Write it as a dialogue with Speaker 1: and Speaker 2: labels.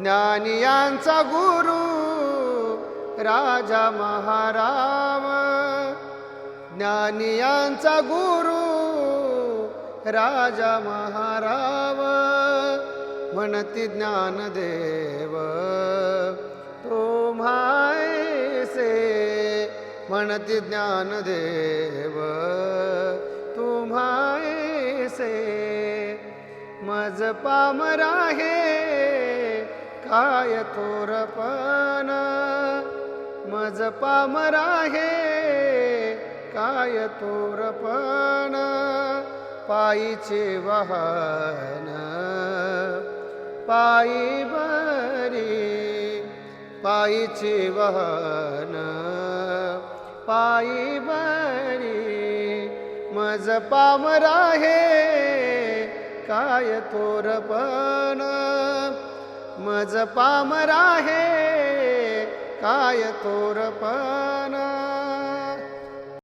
Speaker 1: ज्ञानियांचा गुरु राजा महाराम, ज्ञानियांचा गुरु राजा महाराम, म्हणती ज्ञानदेव तुम्हासे, म्हणती ज्ञानदेव तुम्हासे. मज पामरा हे काय थोरपण, मज पामरा हे काय थोरपण, पायीचे वाहन पायी बरी, पायीचे वाहन पायी बरी. मज पामरा हे काय थोरपण, मज पामरा हे काय थोरपण,